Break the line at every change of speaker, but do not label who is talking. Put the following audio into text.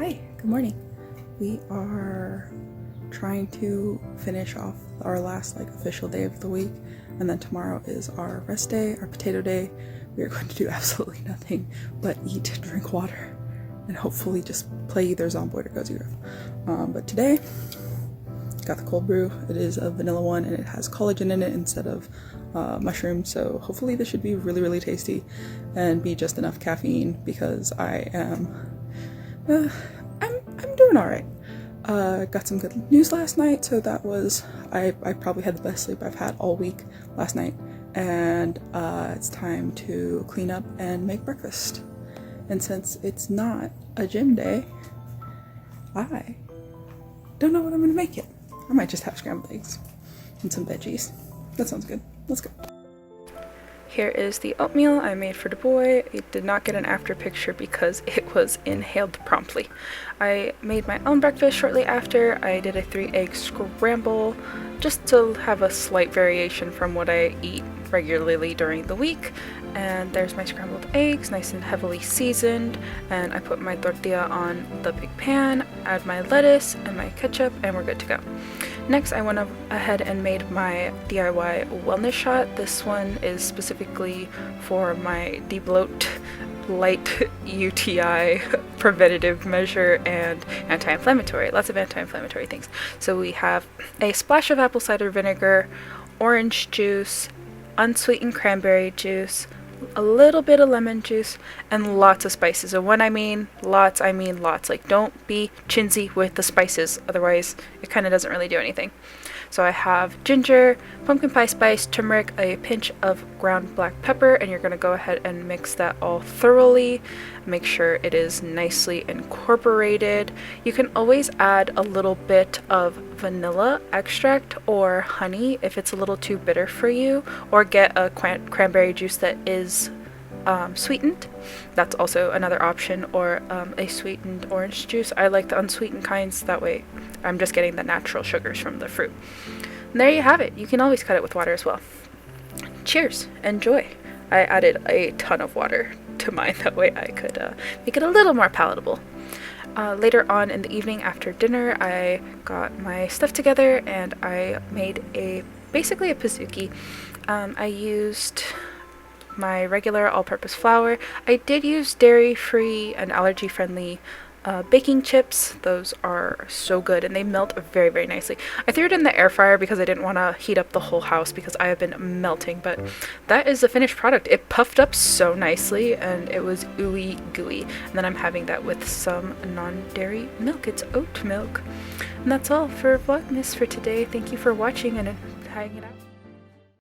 Hi, good morning. We are trying to finish off our last official day of the week, and then tomorrow is our rest day, our potato day. We are going to do absolutely nothing but eat, drink water, and hopefully just play either Zomboid or Cozy Grove. But today, got the cold brew. It is a vanilla one and it has collagen in it instead of mushrooms, so hopefully this should be really, really tasty and be just enough caffeine because I am I'm doing alright. Got some good news last night, so that was, I probably had the best sleep I've had all week last night, and it's time to clean up and make breakfast. And since it's not a gym day, I don't know what I'm gonna make yet. I might just have scrambled eggs and some veggies. That sounds good. Let's go. Here is the oatmeal I made for the boy. It did not get an after picture because it was inhaled promptly. I made my own breakfast shortly after. I did a 3-egg scramble just to have a slight variation from what I eat regularly during the week. And there's my scrambled eggs, nice and heavily seasoned, and I put my tortilla on the big pan, add my lettuce and my ketchup, and we're good to go. Next, I went ahead and made my DIY wellness shot. This one is specifically for my anti-bloat light UTI preventative measure and anti-inflammatory. Lots of anti-inflammatory things. So we have a splash of apple cider vinegar, orange juice, unsweetened cranberry juice, a little bit of lemon juice, and lots of spices. And when I mean lots, I mean lots. Like, don't be chintzy with the spices, otherwise it kind of doesn't really do anything. So I have ginger, pumpkin pie spice, turmeric, a pinch of ground black pepper, and you're going to go ahead and mix that all thoroughly. Make sure it is nicely incorporated. You can always add a little bit of vanilla extract or honey if it's a little too bitter for you, or get a cranberry juice that is sweetened. That's also another option, or a sweetened orange juice. I like the unsweetened kinds, that way I'm just getting the natural sugars from the fruit. And there you have it. You can always cut it with water as well. Cheers, enjoy. I added a ton of water to mine, that way I could make it a little more palatable. Later on in the evening after dinner, I got my stuff together and I made basically a pizookie. I used my regular all-purpose flour. I did use dairy-free and allergy-friendly baking chips. Those are so good and they melt very, very nicely. I threw it in the air fryer because I didn't want to heat up the whole house because I have been melting, but that is the finished product. It puffed up so nicely and it was ooey gooey. And then I'm having that with some non-dairy milk. It's oat milk. And that's all for Vlogmas for today. Thank you for watching and hanging out.